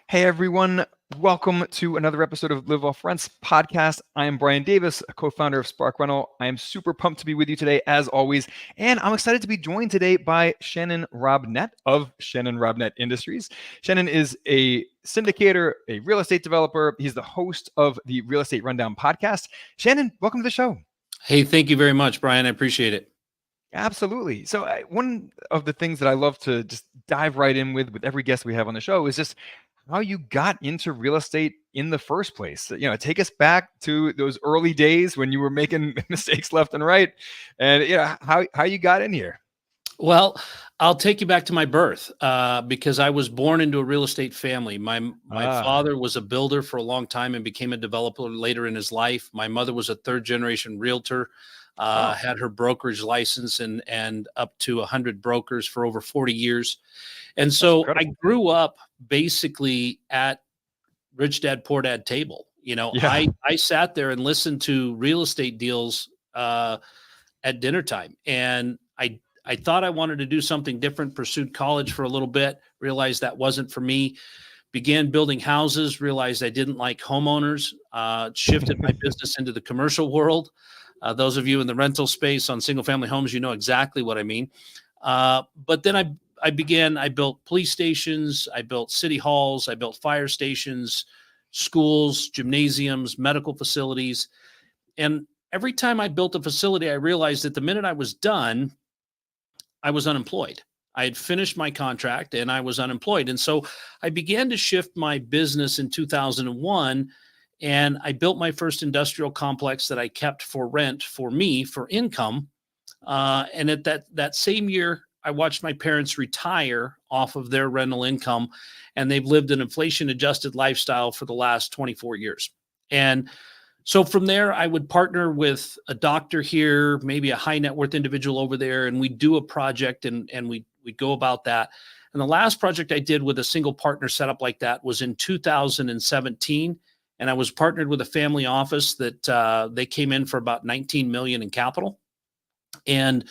Hey everyone, welcome to another episode of Live Off Rent's podcast. I am Brian Davis, a co-founder of Spark Rental. I am super pumped to be with you today, as always, and I'm excited to be joined today by Shannon Robnett of Shannon Robnett Industries. Shannon is a syndicator, a real estate developer. He's the host of the Real Estate Rundown podcast. Shannon, welcome to the show. Hey, thank you very much, Brian. I appreciate it. Absolutely. So one of the things that I love to just dive right in with every guest we have on the show is just how you got into real estate in the first place. Take us back to those early days when you were making mistakes left and right, and how you got in here. Well, I'll take you back to my birth because I was born into a real estate family. My father was a builder for a long time and became a developer later in his life. My mother was a third generation realtor. Had her brokerage license and up to 100 brokers for over 40 years. And so I grew up basically at Rich Dad, Poor Dad table. I sat there and listened to real estate deals at dinner time. And I thought I wanted to do something different, pursued college for a little bit, realized that wasn't for me, began building houses, realized I didn't like homeowners, shifted my business into the commercial world. Those of you in the rental space on single family homes, you know exactly what I mean. But then I built police stations, I built city halls, I built fire stations, schools, gymnasiums, medical facilities. And every time I built a facility, I realized that the minute I was done, I was unemployed. I had finished my contract and I was unemployed. And so I began to shift my business in 2001. And I built my first industrial complex that I kept for rent for me, for income. And at that same year, I watched my parents retire off of their rental income, and they've lived an inflation-adjusted lifestyle for the last 24 years. And so from there, I would partner with a doctor here, maybe a high net worth individual over there, and we'd do a project and we'd go about that. And the last project I did with a single partner setup like that was in 2017. And I was partnered with a family office that they came in for about 19 million in capital. And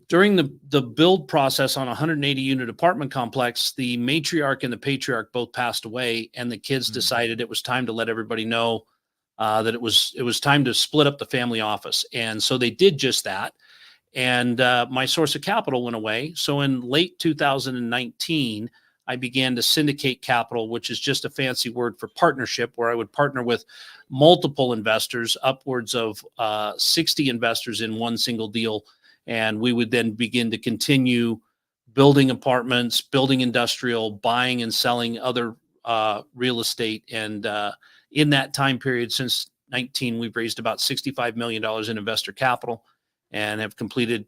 during the build process on a 180 unit apartment complex, the matriarch and the patriarch both passed away, and the kids decided it was time to let everybody know that it was time to split up the family office. And so they did just that. And my source of capital went away. So in late 2019, I began to syndicate capital, which is just a fancy word for partnership, where I would partner with multiple investors, upwards of 60 investors in one single deal. And we would then begin to continue building apartments, building industrial, buying and selling other real estate. And in that time period, since 19, we've raised about $65 million in investor capital and have completed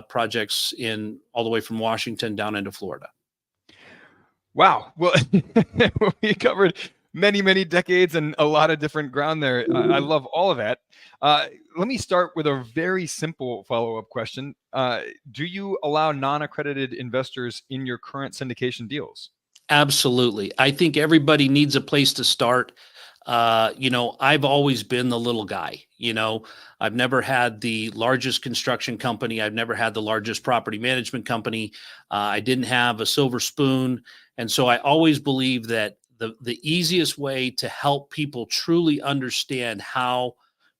projects in all the way from Washington down into Florida. Wow. Well, we covered many, many decades and a lot of different ground there. I love all of that. Let me start with a very simple follow-up question. Do you allow non-accredited investors in your current syndication deals? Absolutely. I think everybody needs a place to start. I've always been the little guy. I've never had the largest construction company. I've never had the largest property management company. I didn't have a silver spoon. And so I always believe that the easiest way to help people truly understand how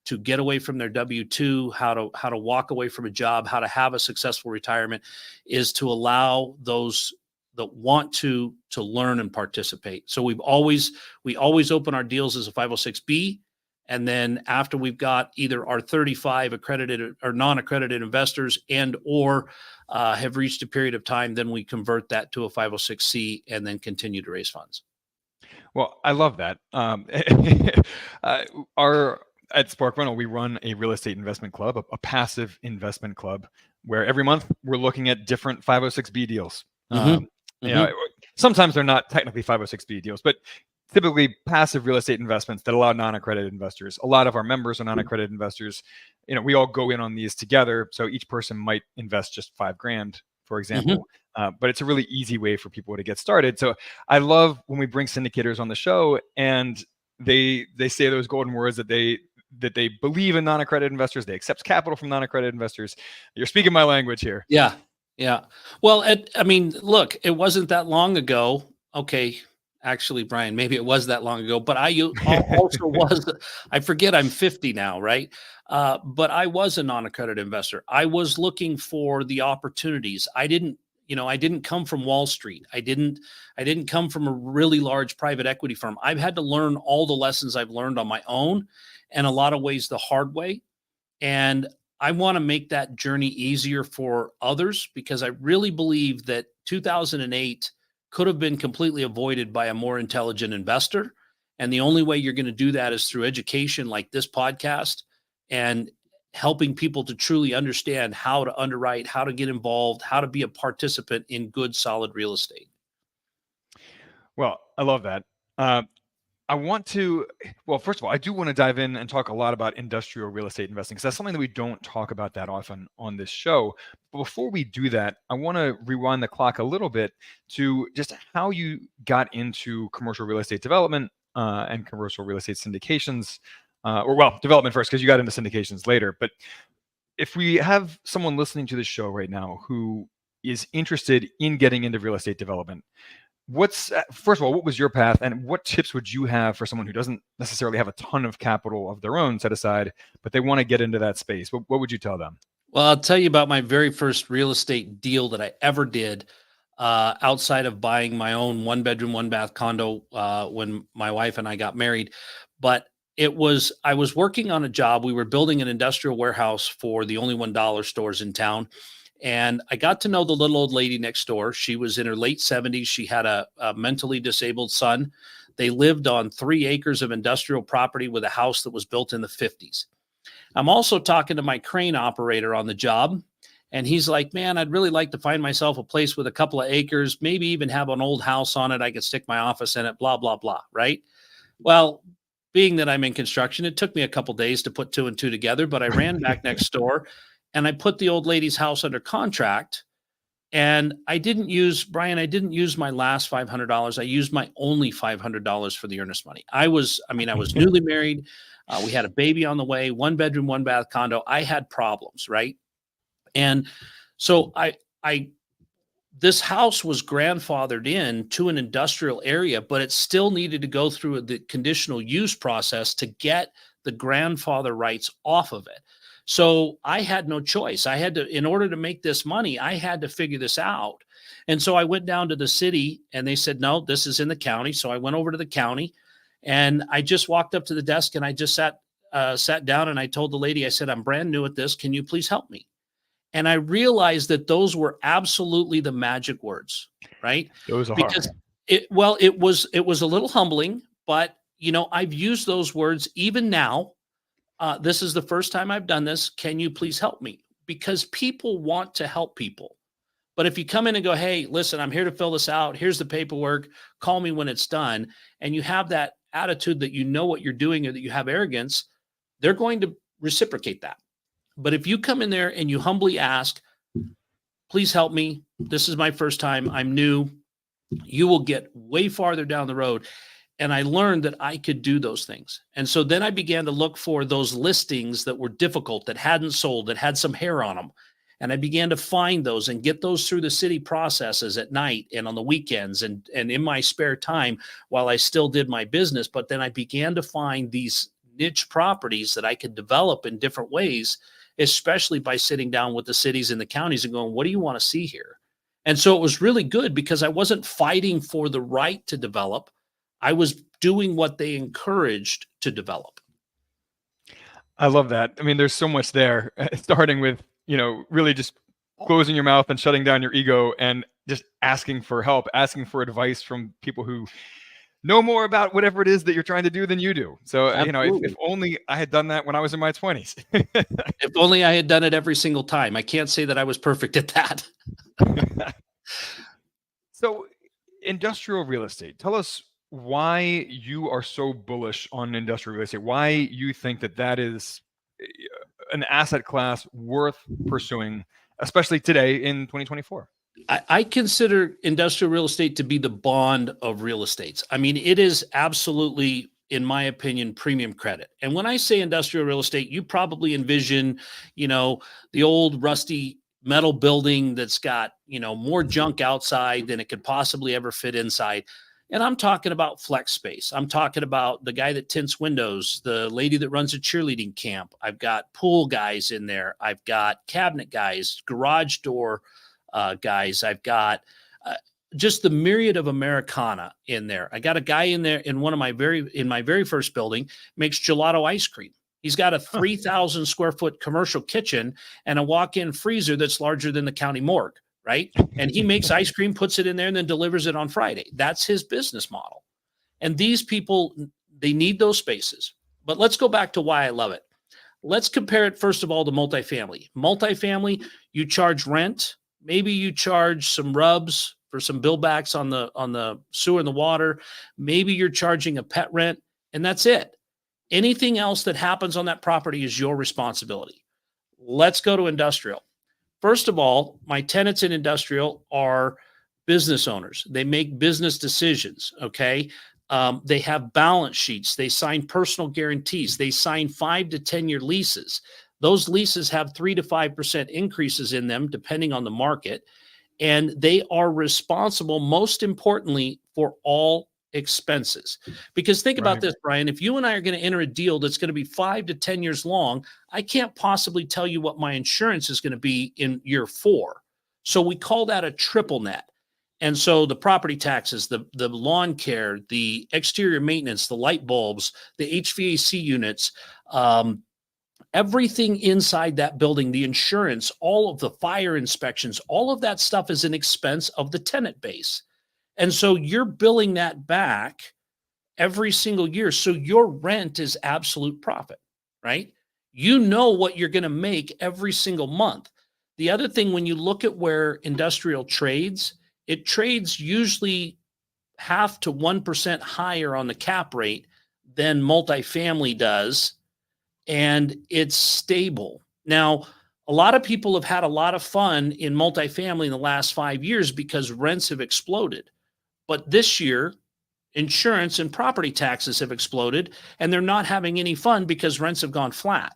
to get away from their W-2, how to walk away from a job, how to have a successful retirement, is to allow those that want to learn and participate. So we always open our deals as a 506B. And then after we've got either our 35 accredited or non-accredited investors or have reached a period of time, then we convert that to a 506C and then continue to raise funds. Well, I love that. At Spark Rental, we run a real estate investment club, a passive investment club, where every month we're looking at different 506B deals. Sometimes they're not technically 506B deals, but typically passive real estate investments that allow non-accredited investors. A lot of our members are non-accredited investors. We all go in on these together. So each person might invest just $5,000, for example. But it's a really easy way for people to get started. So I love when we bring syndicators on the show and they say those golden words that they believe in non-accredited investors. They accept capital from non-accredited investors. You're speaking my language here. Yeah. Well, look, it wasn't that long ago. Okay. Actually, Brian, maybe it was that long ago, but also was, I forget, I'm 50 now, right? But I was a non-accredited investor. I was looking for the opportunities. I didn't come from Wall Street. I didn't come from a really large private equity firm. I've had to learn all the lessons I've learned on my own, and a lot of ways the hard way. And I want to make that journey easier for others, because I really believe that 2008 could have been completely avoided by a more intelligent investor. And the only way you're going to do that is through education like this podcast, and helping people to truly understand how to underwrite, how to get involved, how to be a participant in good, solid real estate. Well, I love that. Uh, I want to, well, first of all, I do want to dive in and talk a lot about industrial real estate investing, because that's something that we don't talk about that often on this show. But before we do that, I want to rewind the clock a little bit to just how you got into commercial real estate development and commercial real estate syndications, development first, because you got into syndications later. But if we have someone listening to this show right now who is interested in getting into real estate development, first of all, what was your path, and what tips would you have for someone who doesn't necessarily have a ton of capital of their own set aside, but they want to get into that space? What would you tell them? Well, I'll tell you about my very first real estate deal that I ever did, outside of buying my own 1-bedroom, 1-bath condo when my wife and I got married. But I was working on a job. We were building an industrial warehouse for the only $1 stores in town. And I got to know the little old lady next door. She was in her late 70s. She had a mentally disabled son. They lived on 3 acres of industrial property with a house that was built in the 50s. I'm also talking to my crane operator on the job, and he's like, man, I'd really like to find myself a place with a couple of acres, maybe even have an old house on it. I could stick my office in it, blah, blah, blah, right? Well, being that I'm in construction, it took me a couple days to put 2 and 2 together, but I ran back next door and I put the old lady's house under contract. And I didn't use my last $500. I used my only $500 for the earnest money. I was newly married. We had a baby on the way, 1-bedroom, 1-bath condo. I had problems, right? And so this house was grandfathered in to an industrial area, but it still needed to go through the conditional use process to get the grandfather rights off of it. So I had no choice. In order to make this money, I had to figure this out. And so I went down to the city, and they said, no, this is in the county. So I went over to the county, and I just walked up to the desk, and I just sat down, and I told the lady, I said, I'm brand new at this. Can you please help me? And I realized that those were absolutely the magic words, right? Those are because hard. it was a little humbling, but I've used those words even now. This is the first time I've done this. Can you please help me? Because people want to help people. But if you come in and go, hey, listen, I'm here to fill this out. Here's the paperwork. Call me when it's done. And you have that attitude that you know what you're doing, or that you have arrogance, they're going to reciprocate that. But if you come in there and you humbly ask, please help me. This is my first time. I'm new. You will get way farther down the road. And I learned that I could do those things. And so then I began to look for those listings that were difficult, that hadn't sold, that had some hair on them. And I began to find those and get those through the city processes at night and on the weekends and in my spare time while I still did my business. But then I began to find these niche properties that I could develop in different ways, especially by sitting down with the cities and the counties and going, what do you want to see here? And so it was really good, because I wasn't fighting for the right to develop. I was doing what they encouraged to develop. I love that. I mean, there's so much there, starting with, really just closing your mouth and shutting down your ego, and just asking for help, asking for advice from people who know more about whatever it is that you're trying to do than you do. So, if only I had done that when I was in my 20s. If only I had done it every single time. I can't say that I was perfect at that. So, industrial real estate, tell us why you are so bullish on industrial real estate, why you think that is an asset class worth pursuing, especially today in 2024. I consider industrial real estate to be the bond of real estates. I mean, it is absolutely, in my opinion, premium credit. And when I say industrial real estate, you probably envision, the old rusty metal building that's got, more junk outside than it could possibly ever fit inside. And I'm talking about flex space. I'm talking about the guy that tints windows, the lady that runs a cheerleading camp. I've got pool guys in there. I've got cabinet guys, garage door guys. I've got just the myriad of Americana in there. I got a guy in there in my very first building, makes gelato ice cream. He's got a 3,000 square foot commercial kitchen and a walk-in freezer that's larger than the county morgue. Right. And he makes ice cream, puts it in there, and then delivers it on Friday. That's his business model. And these people, they need those spaces. But let's go back to why I love it. Let's compare it, first of all, to multifamily. Multifamily, you charge rent. Maybe you charge some rubs for some billbacks on the sewer and the water. Maybe you're charging a pet rent, and that's it. Anything else that happens on that property is your responsibility. Let's go to industrial. First of all, my tenants in industrial are business owners. They make business decisions, okay? They have balance sheets. They sign personal guarantees. They sign 5 to 10-year leases. Those leases have 3 to 5% increases in them, depending on the market. And they are responsible, most importantly, for all expenses. Because think about this, Brian, if you and I are going to enter a deal that's going to be 5 to 10 years long, I can't possibly tell you what my insurance is going to be in year 4. So we call that a triple net. And so the property taxes, the lawn care, the exterior maintenance, the light bulbs, the HVAC units, everything inside that building, the insurance, all of the fire inspections, all of that stuff is an expense of the tenant base. And so you're billing that back every single year. So your rent is absolute profit, right? You know what you're going to make every single month. The other thing, when you look at where industrial trades, it trades usually 0.5 to 1% higher on the cap rate than multifamily does, and it's stable. Now, a lot of people have had a lot of fun in multifamily in the last 5 years because rents have exploded. But this year, insurance and property taxes have exploded, and they're not having any fun because rents have gone flat.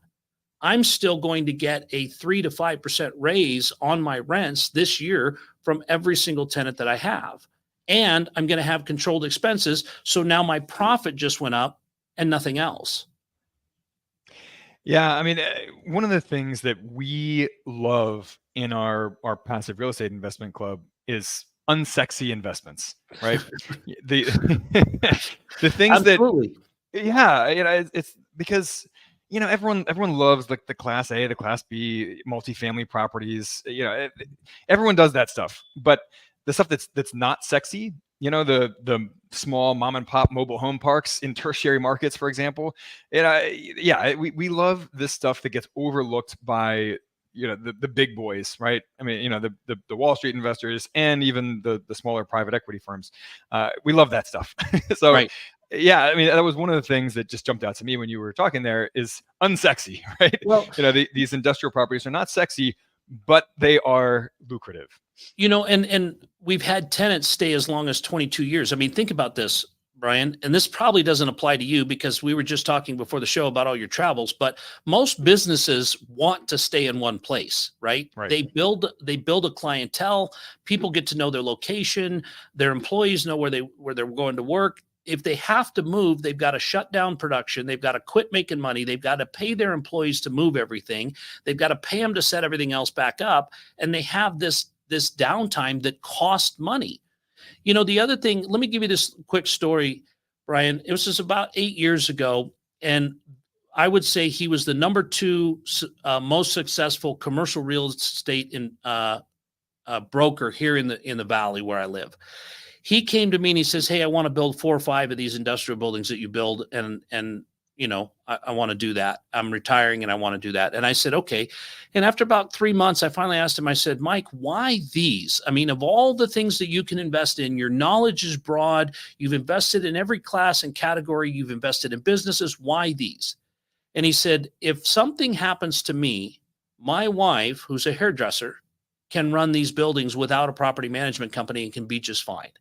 I'm still going to get a 3 to 5% raise on my rents this year from every single tenant that I have. And I'm going to have controlled expenses. So now my profit just went up and nothing else. Yeah, I mean, one of the things that we love in our passive real estate investment club is unsexy investments, right? the the things Absolutely. that, yeah, it's because everyone loves like the class A, the class B multifamily properties. Everyone does that stuff, but the stuff that's not sexy, the small mom and pop mobile home parks in tertiary markets, for example. We love this stuff that gets overlooked by the big boys, right? I mean, the Wall Street investors and even the smaller private equity firms. We love that stuff. So right. Yeah, I mean, that was one of the things that just jumped out to me when you were talking there is unsexy, right? Well, these industrial properties are not sexy, but they are lucrative. And we've had tenants stay as long as 22 years. I mean, think about this, Brian, and this probably doesn't apply to you because we were just talking before the show about all your travels, but most businesses want to stay in one place, right? They build a clientele. People get to know their location. Their employees know where they're going to work. If they have to move, they've got to shut down production. They've got to quit making money. They've got to pay their employees to move everything. They've got to pay them to set everything else back up. And they have this downtime that costs money. The other thing, let me give you this quick story, Brian. It was just about 8 years ago. And I would say he was the number 2 most successful commercial real estate broker here in the valley where I live. He came to me and he says, "Hey, I want to build 4 or 5 of these industrial buildings that you build. And I want to do that. I'm retiring and I want to do that." And I said, "Okay." And after about 3 months, I finally asked him, I said, "Mike, why these? I mean, of all the things that you can invest in, your knowledge is broad. You've invested in every class and category. You've invested in businesses. Why these?" And he said, "If something happens to me, my wife, who's a hairdresser, can run these buildings without a property management company and can be just fine."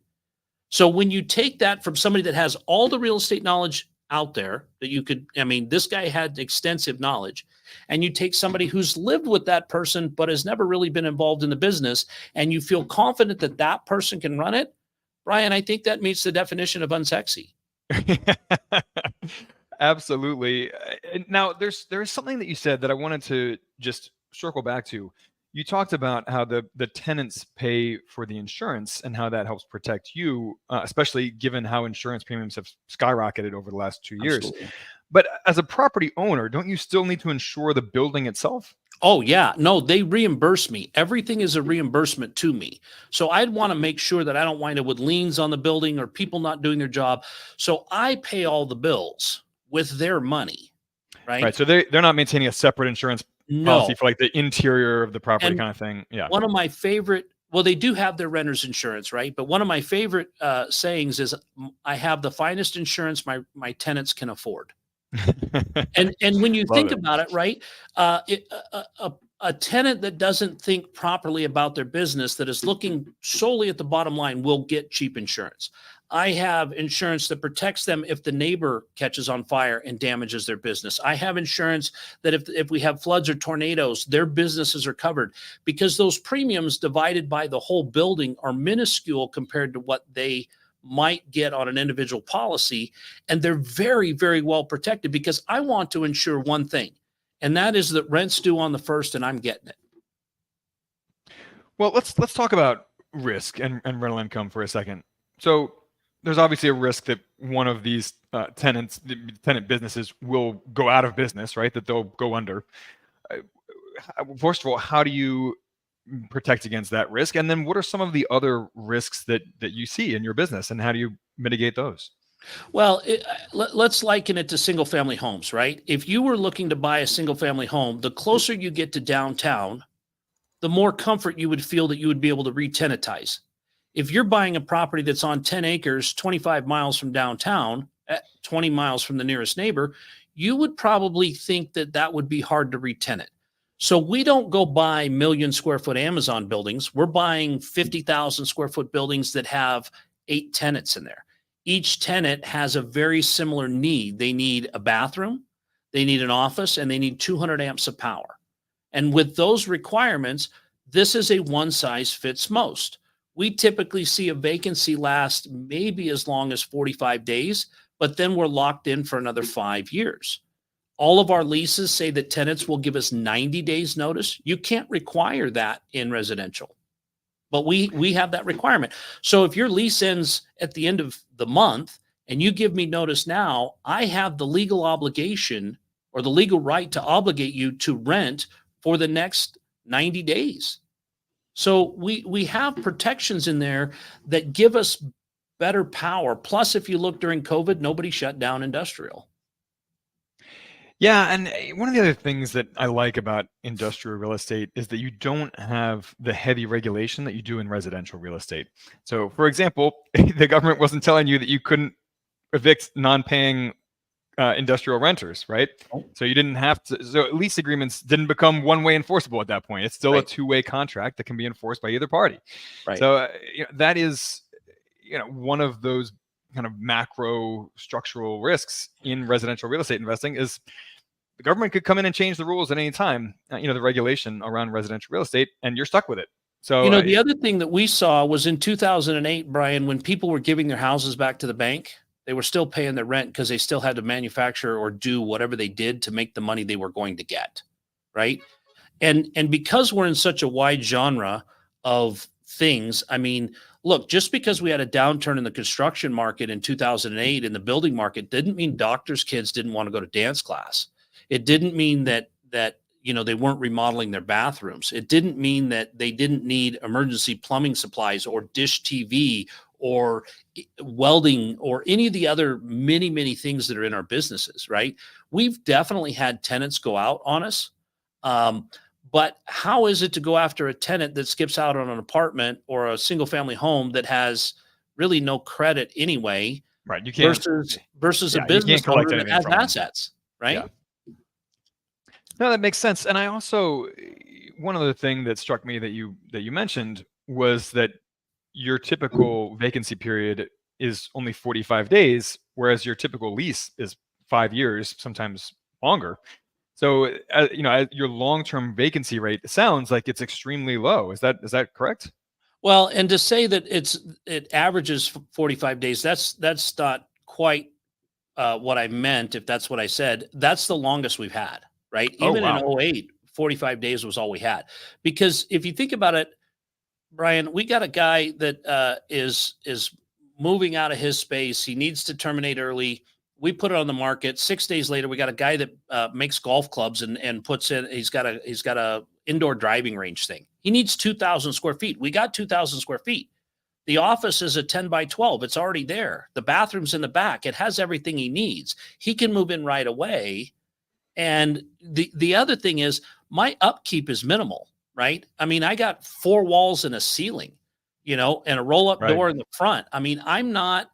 So when you take that from somebody that has all the real estate knowledge out there that this guy had extensive knowledge, and you take somebody who's lived with that person, but has never really been involved in the business, and you feel confident that that person can run it, Brian, I think that meets the definition of unsexy. Absolutely. Now, there's something that you said that I wanted to just circle back to. You talked about how the tenants pay for the insurance and how that helps protect you, especially given how insurance premiums have skyrocketed over the last 2 years. Absolutely. But as a property owner, don't you still need to insure the building itself? Oh, yeah. No, they reimburse me. Everything is a reimbursement to me. So I'd want to make sure that I don't wind up with liens on the building or people not doing their job. So I pay all the bills with their money, right? Right. So they're not maintaining a separate insurance policy for like the interior of the property kind of thing. Yeah. One of my favorite, well, they do have their renter's insurance, right? But one of my favorite sayings is, I have the finest insurance my tenants can afford. And when you think about it, right, a tenant that doesn't think properly about their business, that is looking solely at the bottom line, will get cheap insurance. I have insurance that protects them if the neighbor catches on fire and damages their business. I have insurance that if we have floods or tornadoes, their businesses are covered, because those premiums divided by the whole building are minuscule compared to what they might get on an individual policy. And they're very, very well protected, because I want to ensure one thing, and that is that rent's due on the 1st and I'm getting it. Well, let's talk about risk and rental income for a second. So there's obviously a risk that one of these tenant businesses will go out of business, right? That they'll go under. First of all, how do you protect against that risk? And then what are some of the other risks that you see in your business, and how do you mitigate those? Well, let's liken it to single family homes, right? If you were looking to buy a single family home, the closer you get to downtown, the more comfort you would feel that you would be able to re-tenantize. If you're buying a property that's on 10 acres, 25 miles from downtown, at 20 miles from the nearest neighbor, you would probably think that that would be hard to re-tenant. So we don't go buy million square foot Amazon buildings. We're buying 50,000 square foot buildings that have 8 tenants in there. Each tenant has a very similar need. They need a bathroom, they need an office, and they need 200 amps of power. And with those requirements, this is a one size fits most. We typically see a vacancy last maybe as long as 45 days, but then we're locked in for another 5 years. All of our leases say that tenants will give us 90 days notice. You can't require that in residential, but we have that requirement. So if your lease ends at the end of the month and you give me notice now, I have the legal obligation or the legal right to obligate you to rent for the next 90 days. So we have protections in there that give us better power. Plus, if you look during COVID, nobody shut down industrial. Yeah, and one of the other things that I like about industrial real estate is that you don't have the heavy regulation that you do in residential real estate. So, for example, the government wasn't telling you that you couldn't evict non-paying industrial renters, right? Oh. So you didn't have to. So lease agreements didn't become one-way enforceable at that point. It's still a Right. two-way contract that can be enforced by either party. Right. So that is, one of those kind of macro structural risks in residential real estate investing is the government could come in and change the rules at any time. The regulation around residential real estate, and you're stuck with it. So the other thing that we saw was in 2008, Brian, when people were giving their houses back to the bank, they were still paying their rent because they still had to manufacture or do whatever they did to make the money they were going to get, right? And because we're in such a wide genre of things, I mean, look, just because we had a downturn in the construction market in 2008 in the building market didn't mean doctors' kids didn't want to go to dance class. It didn't mean that they weren't remodeling their bathrooms. It didn't mean that they didn't need emergency plumbing supplies or dish TV or welding or any of the other many, many things that are in our businesses, right? We've definitely had tenants go out on us. But how is it to go after a tenant that skips out on an apartment or a single family home that has really no credit anyway? Right. You can't versus a business owner that has assets, right? Yeah. No, that makes sense. And I also, one other thing that struck me that you mentioned was that your typical vacancy period is only 45 days, whereas your typical lease is 5 years, sometimes longer. So, your long-term vacancy rate sounds like it's extremely low. Is that correct? Well, and to say that it averages 45 days, that's not quite what I meant. If that's what I said, that's the longest we've had, right? Oh, Even in wow. '08, 45 days was all we had. Because if you think about it, Brian, we got a guy that is moving out of his space. He needs to terminate early. We put it on the market. 6 days later, we got a guy that makes golf clubs and puts in. He's got a indoor driving range thing. He needs 2,000 square feet. We got 2,000 square feet. The office is a 10 by 12. It's already there. The bathroom's in the back. It has everything he needs. He can move in right away. And the other thing is my upkeep is minimal, right? I mean, I got 4 walls and a ceiling, and a roll-up Right. door in the front. I mean, I'm not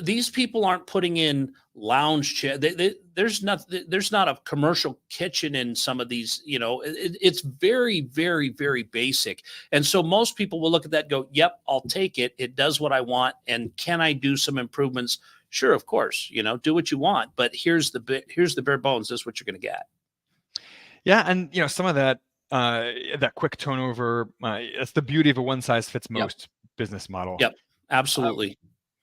these people aren't putting in lounge chair. There's not a commercial kitchen in some of these, it's very, very, very basic. And so most people will look at that and go, yep, I'll take it. It does what I want. And can I do some improvements? Sure, of course, do what you want, but here's the bare bones. This is what you're going to get. Yeah, and some of that that quick turnover, that's the beauty of a one size fits most business model. Yep, absolutely.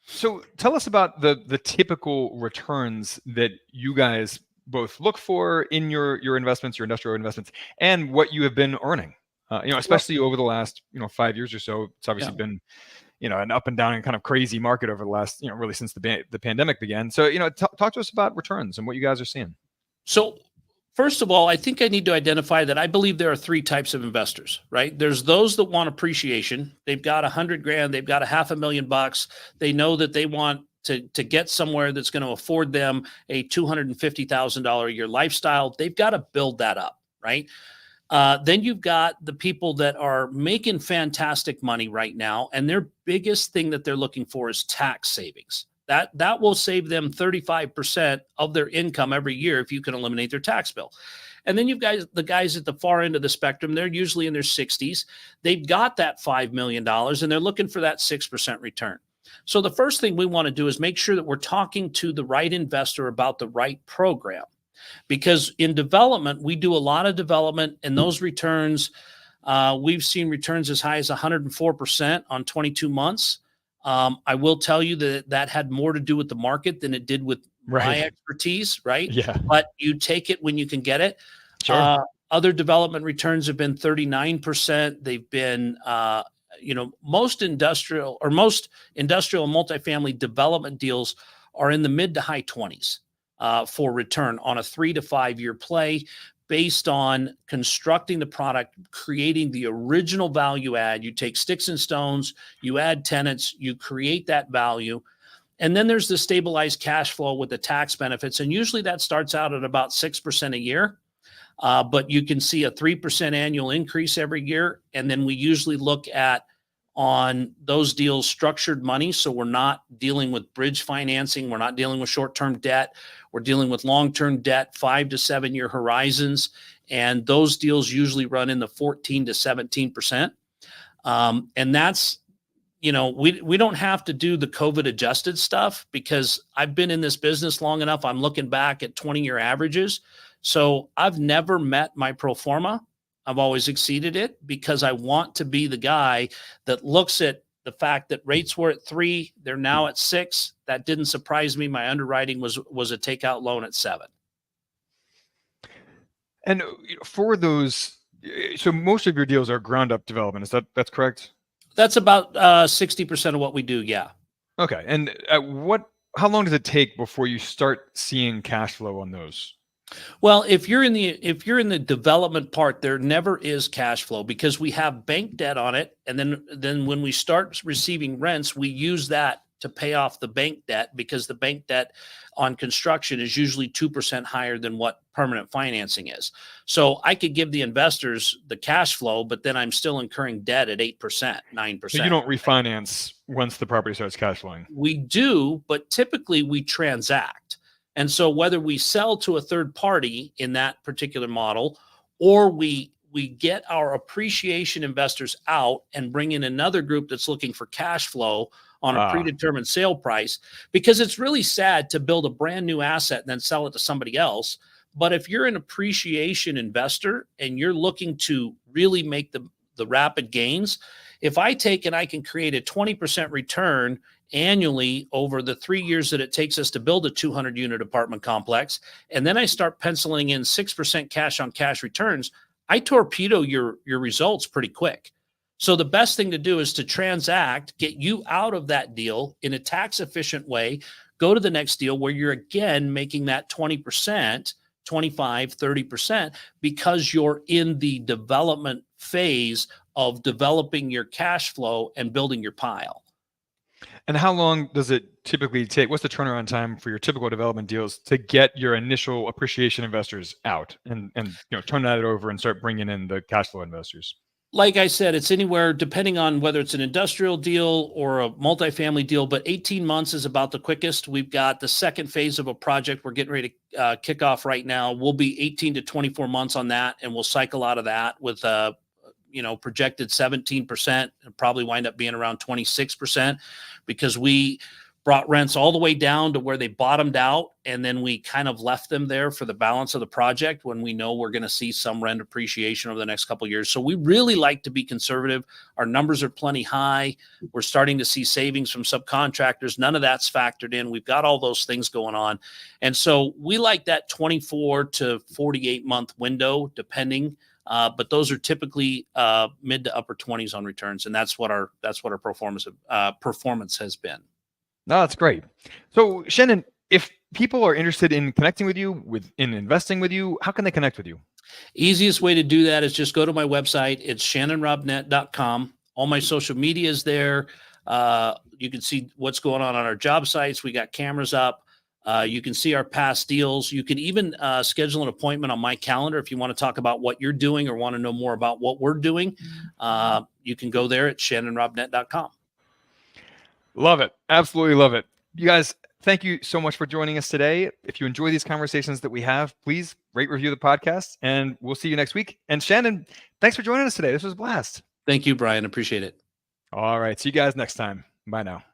So tell us about the typical returns that you guys both look for in your investments, your industrial investments, and what you have been earning. Especially over the last 5 years or so. It's obviously been an up and down and kind of crazy market over the last really since the pandemic began. So talk to us about returns and what you guys are seeing. So first of all, I think I need to identify that I believe there are 3 types of investors, right? There's those that want appreciation. They've got $100,000, they've got $500,000. They know that they want to get somewhere that's going to afford them a $250,000 a year lifestyle. They've got to build that up, right? Then you've got the people that are making fantastic money right now, and their biggest thing that they're looking for is tax savings. That will save them 35% of their income every year if you can eliminate their tax bill. And then you've the guys at the far end of the spectrum. They're usually in their 60s. They've got that $5 million, and they're looking for that 6% return. So the first thing we want to do is make sure that we're talking to the right investor about the right program. Because in development, we do a lot of development, and those returns, we've seen returns as high as 104% on 22 months. I will tell you that had more to do with the market than it did with my expertise, right? Yeah. But you take it when you can get it. Sure. Other development returns have been 39%. They've been, most industrial and multifamily development deals are in the mid to high 20s. For return on a 3 to 5 year play based on constructing the product, creating the original value add. You take sticks and stones, you add tenants, you create that value. And then there's the stabilized cash flow with the tax benefits. And usually that starts out at about 6% a year. But you can see a 3% annual increase every year. And then we usually look at on those deals structured money. So we're not dealing with bridge financing. We're not dealing with short-term debt. We're dealing with long-term debt, 5 to 7 year horizons. And those deals usually run in the 14 to 17%. And that's, we don't have to do the COVID adjusted stuff because I've been in this business long enough. I'm looking back at 20-year averages. So I've never met my pro forma. I've always exceeded it because I want to be the guy that looks at the fact that rates were at 3, they're now at 6. That didn't surprise me. My underwriting was a takeout loan at 7. And for those, so most of your deals are ground up development. That's correct? That's about 60% of what we do. Yeah. Okay. And how long does it take before you start seeing cash flow on those? Well, if you're in the development part, there never is cash flow because we have bank debt on it, and then when we start receiving rents, we use that to pay off the bank debt because the bank debt on construction is usually 2% higher than what permanent financing is. So I could give the investors the cash flow, but then I'm still incurring debt at 8%, 9%. So you don't refinance once the property starts cash flowing? We do, but typically we transact. And so whether we sell to a third party in that particular model, or we get our appreciation investors out and bring in another group that's looking for cash flow on a predetermined sale price, because it's really sad to build a brand new asset and then sell it to somebody else. But if you're an appreciation investor and you're looking to really make the rapid gains. If I take and I can create a 20% return annually over the 3 years that it takes us to build a 200 unit apartment complex, and then I start penciling in 6% cash on cash returns, I torpedo your results pretty quick. So the best thing to do is to transact, get you out of that deal in a tax efficient way, go to the next deal where you're again making that 20%, 25, 30%, because you're in the development phase of developing your cash flow and building your pile. And how long does it typically take? What's the turnaround time for your typical development deals to get your initial appreciation investors out and turn that over and start bringing in the cash flow investors? Like I said, it's anywhere depending on whether it's an industrial deal or a multifamily deal, but 18 months is about the quickest. We've got the second phase of a project we're getting ready to kick off right now. We'll be 18 to 24 months on that, and we'll cycle out of that with projected 17%, and probably wind up being around 26%, because we brought rents all the way down to where they bottomed out, and then we kind of left them there for the balance of the project when we know we're going to see some rent appreciation over the next couple of years. So we really like to be conservative. Our numbers are plenty high. We're starting to see savings from subcontractors. None of that's factored in. We've got all those things going on. And so we like that 24 to 48 month window, depending. But those are typically mid to upper 20s on returns, and that's what our performance has been. No, that's great. So Shannon, if people are interested in connecting with you, in investing with you, how can they connect with you? Easiest way to do that is just go to my website. It's shannonrobnett.com. All my social media is there. You can see what's going on our job sites. We got cameras up. You can see our past deals. You can even schedule an appointment on my calendar if you want to talk about what you're doing or want to know more about what we're doing. You can go there at shannonrobnett.com. Love it. Absolutely love it. You guys, thank you so much for joining us today. If you enjoy these conversations that we have, please rate, review the podcast, and we'll see you next week. And Shannon, thanks for joining us today. This was a blast. Thank you, Brian. Appreciate it. All right. See you guys next time. Bye now.